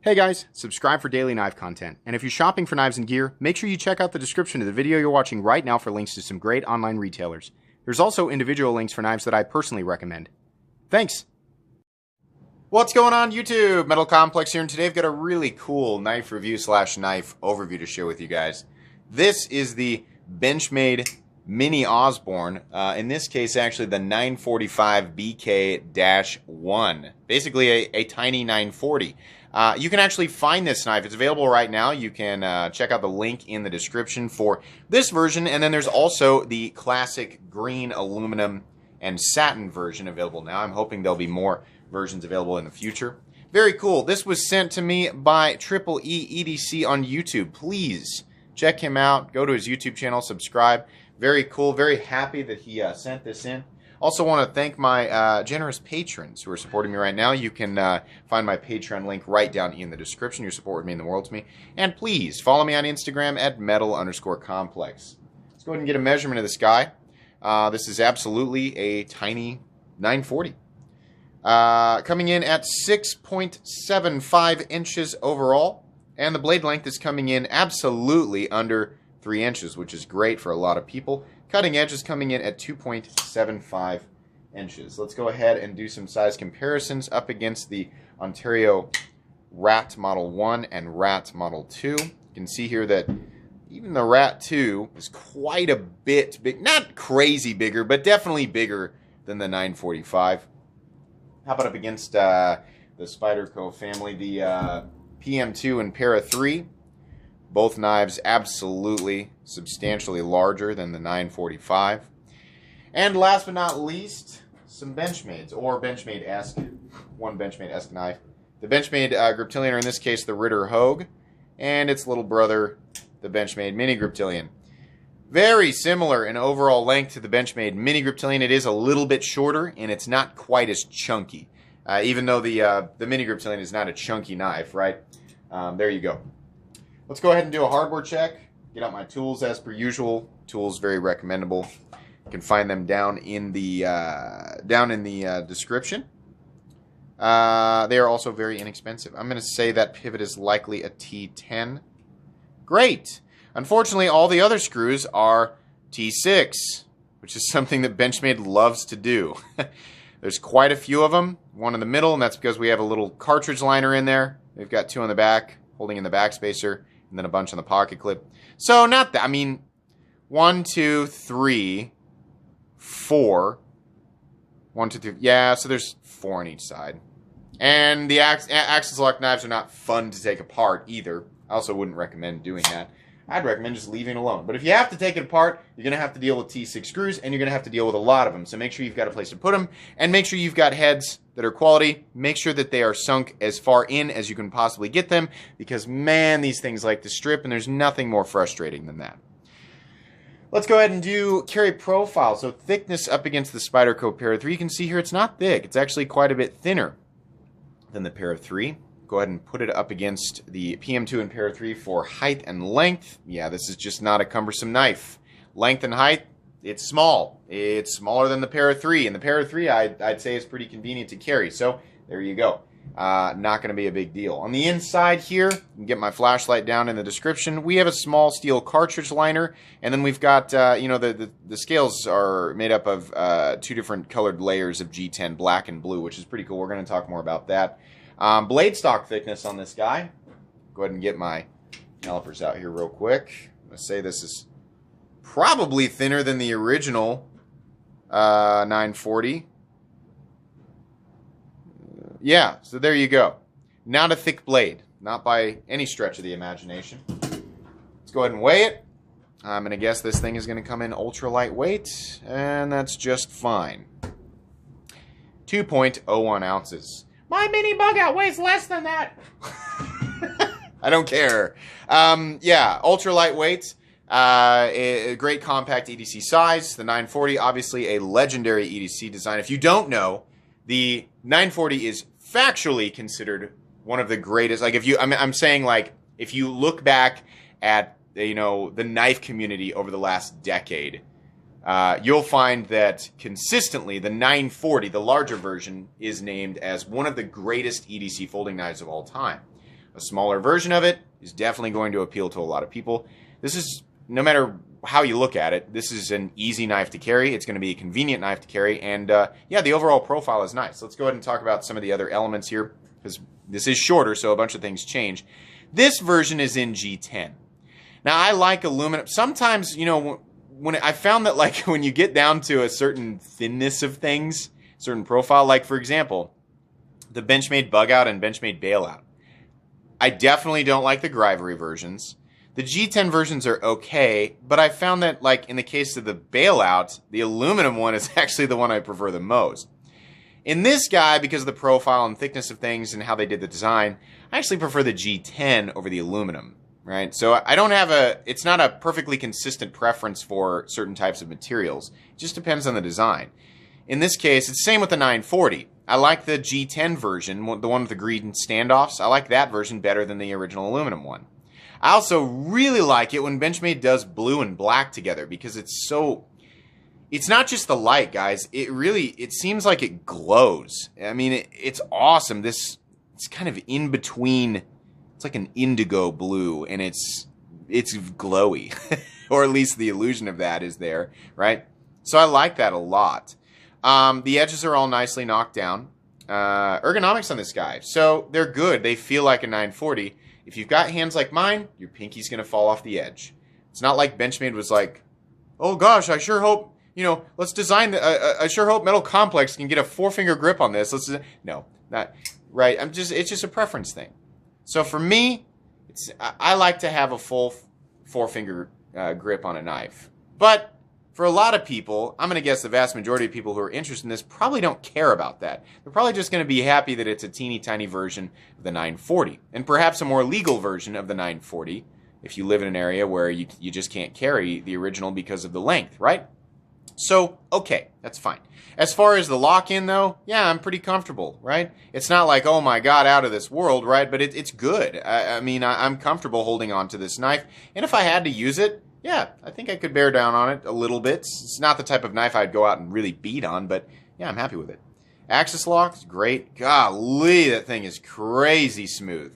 Hey guys, subscribe for daily knife content, and if you're shopping for knives and gear, make sure you check out the description of the video you're watching right now for links to some great online retailers. There's also individual links for knives that I personally recommend. Thanks! What's going on YouTube? Metal Complex here, and today I've got a really cool knife review slash knife overview to share with you guys. This is the Benchmade Mini Osborne, in this case actually the 945BK-1, basically a tiny 940. You can actually find this knife. It's available right now. You can check out the link in the description for this version, and then there's also the classic green aluminum and satin version available now. I'm hoping there'll be more versions available in the future. Very cool. This was sent to me by Triple E EDC on YouTube. Please check him out. Go to his YouTube channel, subscribe. Very cool. Very happy that he sent this in. Also want to thank my generous patrons who are supporting me right now. You can find my Patreon link right down in the description. Your support would mean the world to me. And please follow me on Instagram at metal_complex. Let's go ahead and get a measurement of this guy. This is absolutely a tiny 940. Coming in at 6.75 inches overall. And the blade length is coming in absolutely under 3 inches, which is great for a lot of people. Cutting edge is coming in at 2.75 inches. Let's go ahead and do some size comparisons up against the Ontario Rat Model 1 and Rat Model 2. You can see here that even the Rat 2 is quite a bit big. Not crazy bigger, but definitely bigger than the 945. How about up against the Spyderco family, the PM2 and Para 3? Both knives absolutely substantially larger than the 945. And last but not least, some Benchmades, or Benchmade-esque, one Benchmade-esque knife. The Benchmade Griptilian, or in this case the Ritter Hogue, and its little brother, the Benchmade Mini Griptilian. Very similar in overall length to the Benchmade Mini Griptilian. It is a little bit shorter, and it's not quite as chunky. Even though the Mini Griptilian is not a chunky knife, right? There you go. Let's go ahead and do a hardware check. Get out my tools as per usual. Tools very recommendable. You can find them down in the description. They are also very inexpensive. I'm going to say that pivot is likely a T10. Great. Unfortunately, all the other screws are T6, which is something that Benchmade loves to do. There's quite a few of them. One in the middle, and that's because we have a little cartridge liner in there. They've got two on the back, holding in the back spacer, and then a bunch on the pocket clip. So not that, I mean, 1, 2, 3, 4. 1, 2, 3. Yeah, so there's 4 on each side. And the axis lock knives are not fun to take apart either. I also wouldn't recommend doing that. I'd recommend just leaving it alone. But if you have to take it apart, you're going to have to deal with T6 screws, and you're going to have to deal with a lot of them. So make sure you've got a place to put them, and make sure you've got heads that are quality. Make sure that they are sunk as far in as you can possibly get them, because, man, these things like to strip, and there's nothing more frustrating than that. Let's go ahead and do carry profile. So thickness up against the Spyderco Para 3. You can see here it's not thick. It's actually quite a bit thinner than the Para 3. Go ahead and put it up against the PM2 and Para 3 for height and length. Yeah, this is just not a cumbersome knife. Length and height, it's small. It's smaller than the Para 3. And the Para 3, I'd say, is pretty convenient to carry. So there you go. Not going to be a big deal. On the inside here, you can get my flashlight down in the description. We have a small steel cartridge liner. And then we've got, you know, the scales are made up of 2 different colored layers of G10, black and blue, which is pretty cool. We're going to talk more about that. Blade stock thickness on this guy. Go ahead and get my calipers out here real quick. I'm going to say this is probably thinner than the original 940. Yeah, so there you go. Not a thick blade. Not by any stretch of the imagination. Let's go ahead and weigh it. I'm going to guess this thing is going to come in ultra lightweight, and that's just fine. 2.01 ounces. My mini bug out weighs less than that. I don't care. Yeah, ultra lightweight. A great compact EDC size. The 940, obviously a legendary EDC design. If you don't know, the 940 is factually considered one of the greatest. Like, if you, I'm saying, like, if you look back at, you know, the knife community over the last decade, you'll find that consistently the 940, the larger version, is named as one of the greatest EDC folding knives of all time. A smaller version of it is definitely going to appeal to a lot of people. This is, no matter how you look at it, this is an easy knife to carry. It's going to be a convenient knife to carry, and yeah, the overall profile is nice. Let's go ahead and talk about some of the other elements here, because this is shorter, so a bunch of things change. This version is in G10. Now, I like aluminum. Sometimes, you know, when I found that, like, when you get down to a certain thinness of things, certain profile, like, for example, the Benchmade Bug Out and Benchmade Bailout. I definitely don't like the Grivery versions. The G10 versions are okay, but I found that, like, in the case of the Bailout, the aluminum one is actually the one I prefer the most. In this guy, because of the profile and thickness of things and how they did the design, I actually prefer the G10 over the aluminum. Right, so I don't have it's not a perfectly consistent preference for certain types of materials. It just depends on the design. In this case, it's the same with the 940. I like the G10 version, the one with the green standoffs. I like that version better than the original aluminum one. I also really like it when Benchmade does blue and black together, because it's not just the light, guys. It seems like it glows. I mean, it's awesome. It's kind of in between. It's like an indigo blue, and it's glowy, or at least the illusion of that is there, right? So I like that a lot. The edges are all nicely knocked down. Ergonomics on this guy, so they're good. They feel like a 940. If you've got hands like mine, your pinky's gonna fall off the edge. It's not like Benchmade was like, oh gosh, I sure hope, you know, let's design. I sure hope Metal Complex can get a 4-finger grip on this. No, not right. It's just a preference thing. So for me, I like to have a full 4-finger grip on a knife. But for a lot of people, I'm going to guess the vast majority of people who are interested in this probably don't care about that. They're probably just going to be happy that it's a teeny tiny version of the 940. And perhaps a more legal version of the 940 if you live in an area where you just can't carry the original because of the length, right? So, okay, that's fine. As far as the lock-in, though, yeah, I'm pretty comfortable, right? It's not like, oh my god, out of this world, right? But it's good. I mean, I'm comfortable holding on to this knife. And if I had to use it, yeah, I think I could bear down on it a little bit. It's not the type of knife I'd go out and really beat on, but yeah, I'm happy with it. Axis lock is great. Golly, that thing is crazy smooth.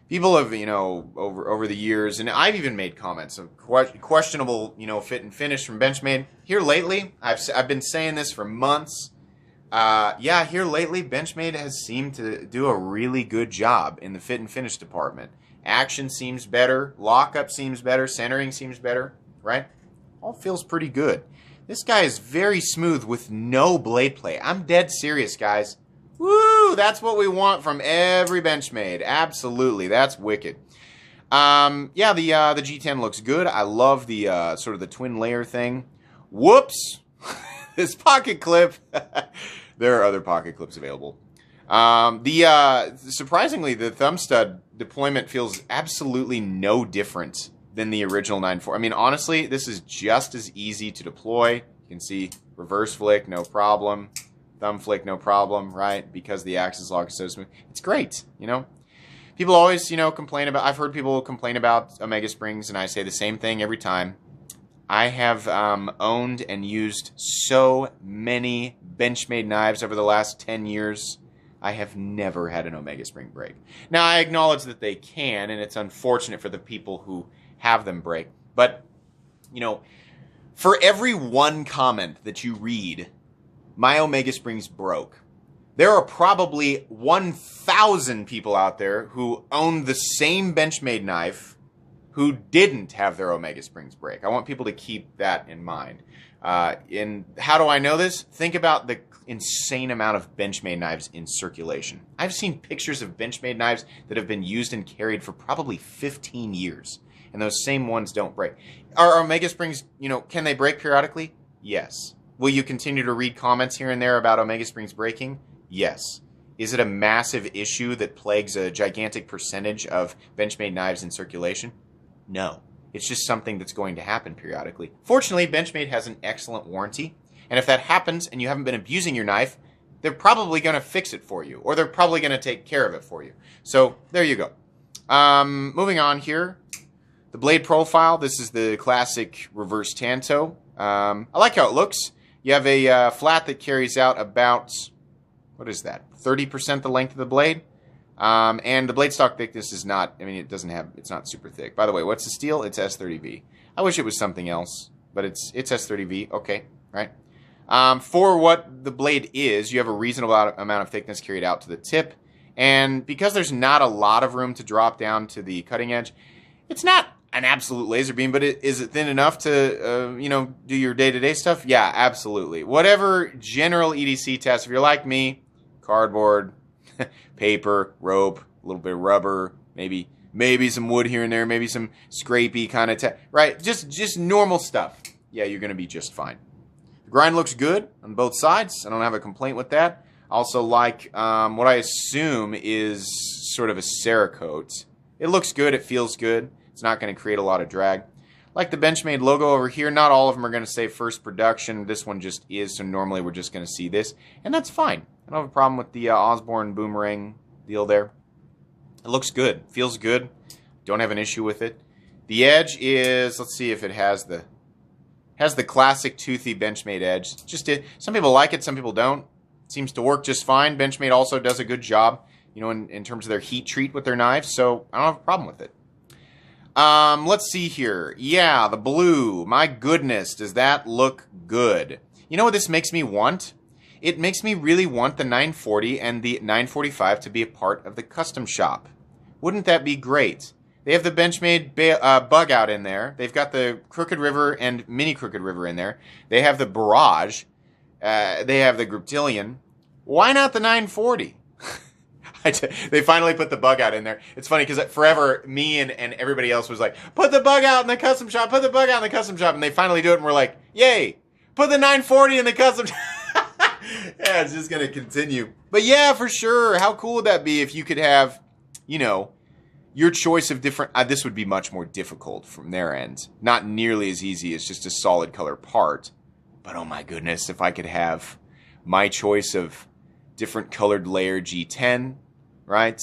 People have, you know, over the years, and I've even made comments of questionable, you know, fit and finish from Benchmade. Here lately, I've been saying this for months. Yeah, here lately, Benchmade has seemed to do a really good job in the fit and finish department. Action seems better, lockup seems better, centering seems better, right? All feels pretty good. This guy is very smooth with no blade play. I'm dead serious, guys. Woo! That's what we want from every Benchmade. Absolutely, that's wicked. Yeah, the G10 looks good. I love the sort of the twin layer thing. Whoops! This pocket clip. There are other pocket clips available. Surprisingly, the thumb stud deployment feels absolutely no different than the original 940. I mean, honestly, this is just as easy to deploy. You can see reverse flick, no problem. Thumb flick, no problem, right? Because the axis lock is so smooth. It's great, you know? People always, you know, complain about... I've heard people complain about Omega Springs, and I say the same thing every time. I have owned and used so many Benchmade knives over the last 10 years. I have never had an Omega Spring break. Now, I acknowledge that they can, and it's unfortunate for the people who have them break. But, you know, for every one comment that you read, my Omega Springs broke, there are probably 1,000 people out there who own the same Benchmade knife who didn't have their Omega Springs break. I want people to keep that in mind. And how do I know this? Think about the insane amount of Benchmade knives in circulation. I've seen pictures of Benchmade knives that have been used and carried for probably 15 years. And those same ones don't break. Are Omega Springs, you know, can they break periodically? Yes. Will you continue to read comments here and there about Omega Springs breaking? Yes. Is it a massive issue that plagues a gigantic percentage of Benchmade knives in circulation? No. It's just something that's going to happen periodically. Fortunately, Benchmade has an excellent warranty, and if that happens and you haven't been abusing your knife, they're probably going to fix it for you, or they're probably going to take care of it for you. So, there you go. Moving on here. The blade profile, this is the classic reverse Tanto. I like how it looks. You have a flat that carries out about, what is that, 30% the length of the blade? And the blade stock thickness is not, I mean, it's not super thick. By the way, what's the steel? It's S30V. I wish it was something else, but it's S30V. Okay, right? For what the blade is, you have a reasonable amount of thickness carried out to the tip. And because there's not a lot of room to drop down to the cutting edge, it's not an absolute laser beam, but is it thin enough to, do your day-to-day stuff? Yeah, absolutely. Whatever general EDC test, if you're like me, cardboard, paper, rope, a little bit of rubber, maybe some wood here and there, maybe some scrapey kind of right? Just normal stuff. Yeah, you're going to be just fine. The grind looks good on both sides. I don't have a complaint with that. I also like what I assume is sort of a Cerakote. It looks good. It feels good. It's not going to create a lot of drag. Like the Benchmade logo over here, not all of them are going to say first production. This one just is, so normally we're just going to see this, and that's fine. I don't have a problem with the Osborne boomerang deal there. It looks good. Feels good. Don't have an issue with it. The edge is, let's see if it has the classic toothy Benchmade edge. Some people like it, some people don't. It seems to work just fine. Benchmade also does a good job, in terms of their heat treat with their knives, so I don't have a problem with it. Let's see here. Yeah, the blue. My goodness, does that look good? You know what this makes me want? It makes me really want the 940 and the 945 to be a part of the custom shop. Wouldn't that be great? They have the Benchmade bug out in there. They've got the Crooked River and Mini Crooked River in there. They have the Barrage. They have the Griptilian. Why not the 940? They finally put the bug out in there. It's funny because forever, me and everybody else was like, put the bug out in the custom shop, put the bug out in the custom shop. And they finally do it, and we're like, yay, put the 940 in the custom shop. Yeah, it's just going to continue. But yeah, for sure. How cool would that be if you could have, your choice of different... this would be much more difficult from their end. Not nearly as easy as just a solid color part. But oh my goodness, if I could have my choice of different colored layer G10, right?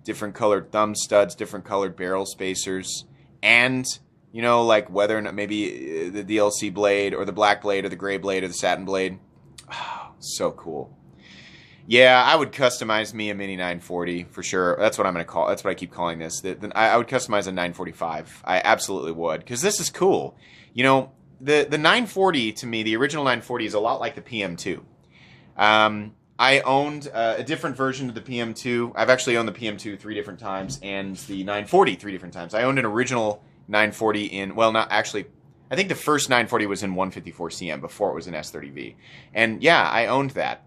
Different colored thumb studs, different colored barrel spacers, and, like whether or not maybe the DLC blade or the black blade or the gray blade or the satin blade. Oh, so cool. Yeah, I would customize me a Mini 940 for sure. That's what I'm going to call. That's what I keep calling this. I would customize a 945. I absolutely would, because this is cool. The 940 to me, the original 940 is a lot like the PM2. I owned a different version of the PM2. I've actually owned the PM2 3 different times and the 940 3 different times. I owned an original 940 in, well, not actually. I think the first 940 was in 154 CM before it was in S30V. And yeah, I owned that.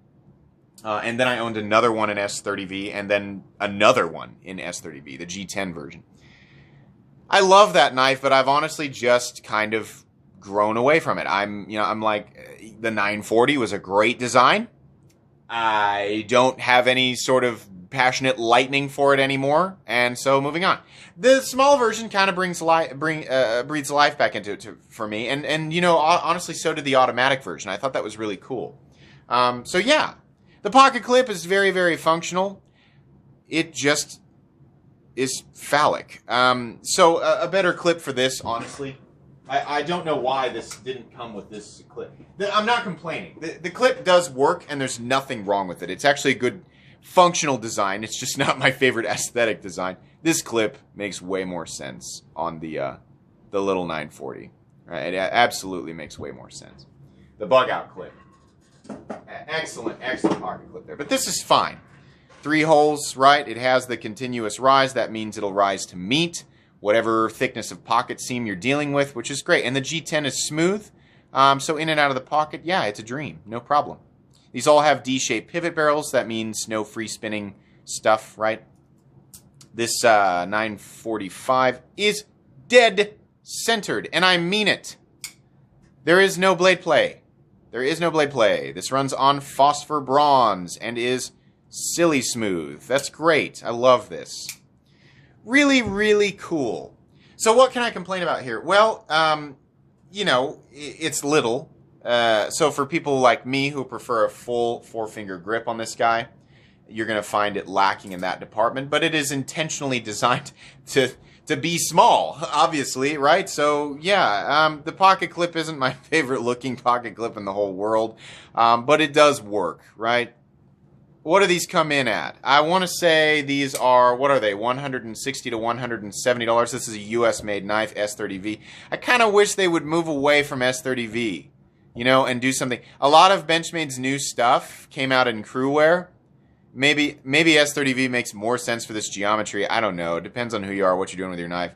And then I owned another one in S30V and then another one in S30V, the G10 version. I love that knife, but I've honestly just kind of grown away from it. I'm like, the 940 was a great design. I don't have any sort of passionate lightning for it anymore, and so moving on. The small version kind of breathes life back into it for me, and honestly, so did the automatic version. I thought that was really cool. So yeah, the pocket clip is very, very functional. It just is phallic. So a better clip for this, honestly. I don't know why this didn't come with this clip. I'm not complaining. The clip does work, and there's nothing wrong with it. It's actually a good functional design. It's just not my favorite aesthetic design. This clip makes way more sense on the little 940. Right? It absolutely makes way more sense. The bug-out clip. Excellent pocket clip there. But this is fine. 3 holes, right? It has the continuous rise. That means it'll rise to meet whatever thickness of pocket seam you're dealing with, which is great. And the G10 is smooth, so in and out of the pocket, yeah, it's a dream. No problem. These all have D-shaped pivot barrels. That means no free spinning stuff, right? This 945 is dead centered, and I mean it. There is no blade play. There is no blade play. This runs on phosphor bronze and is silly smooth. That's great. I love this. Really, really cool. So what can I complain about here? Well, it's little. So for people like me who prefer a full 4-finger grip on this guy, you're going to find it lacking in that department. But it is intentionally designed to be small, obviously, right? So yeah, the pocket clip isn't my favorite looking pocket clip in the whole world, but it does work, right? what do these come in at? I want to say these are, what are they, $160 to $170. This is a US-made knife, S30V. I kind of wish they would move away from S30V, you know, and do something. A lot of Benchmade's new stuff came out in crewware. Maybe S30V makes more sense for this geometry. I don't know. It depends on who you are, what you're doing with your knife.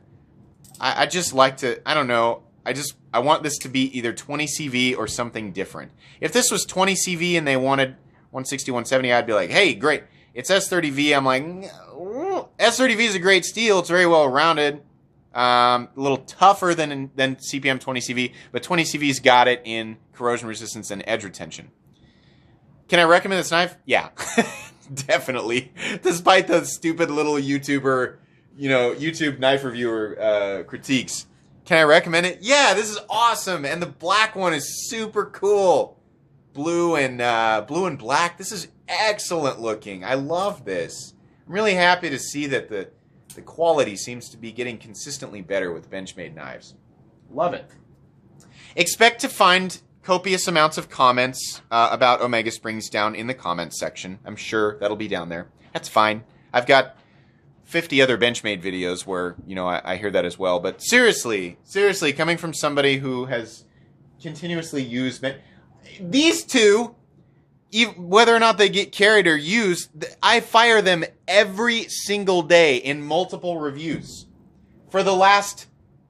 I just like to, I don't know. I want this to be either 20 CV or something different. If this was 20 CV and they wanted 160, 170, I'd be like, hey, great. It's S30V. I'm like, S30V is a great steel. It's very well rounded. A little tougher than CPM 20 CV, but 20 CV's got it in corrosion resistance and edge retention. Can I recommend this knife? Yeah, definitely. Despite the stupid little YouTuber, you know, YouTube knife reviewer critiques. Can I recommend it? Yeah, this is awesome, and the black one is super cool. Blue and black. This is excellent looking. I love this. I'm really happy to see that the quality seems to be getting consistently better with Benchmade knives. Love it. Expect to find copious amounts of comments about Omega Springs down in the comments section. I'm sure that'll be down there. That's fine. I've got 50 other Benchmade videos where, you know, I hear that as well. But seriously, coming from somebody who has continuously used these two, whether or not they get carried or used, I fire them every single day in multiple reviews. For the last,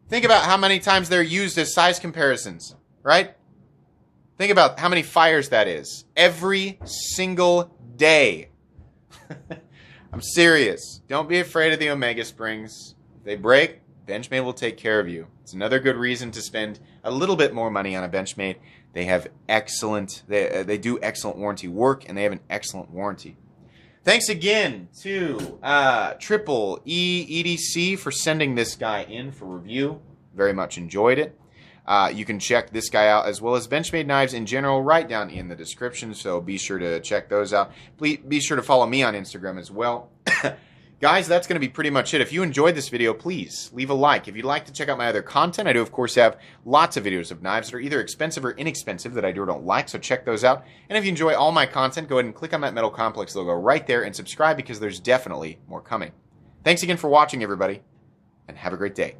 think about how many times they're used as size comparisons, right? Think about how many fires that is. Every single day. I'm serious. Don't be afraid of the Omega Springs. If they break, Benchmade will take care of you. It's another good reason to spend a little bit more money on a Benchmade. They have excellent, they do excellent warranty work, and they have an excellent warranty. Thanks again to Triple E EDC for sending this guy in for review. Very much enjoyed it. You can check this guy out as well as Benchmade knives in general right down in the description, so be sure to check those out. Please be sure to follow me on Instagram as well. Guys, that's going to be pretty much it. If you enjoyed this video, please leave a like. If you'd like to check out my other content, I do, of course, have lots of videos of knives that are either expensive or inexpensive that I do or don't like, so check those out. And if you enjoy all my content, go ahead and click on that Metal Complex logo right there and subscribe because there's definitely more coming. Thanks again for watching, everybody, and have a great day.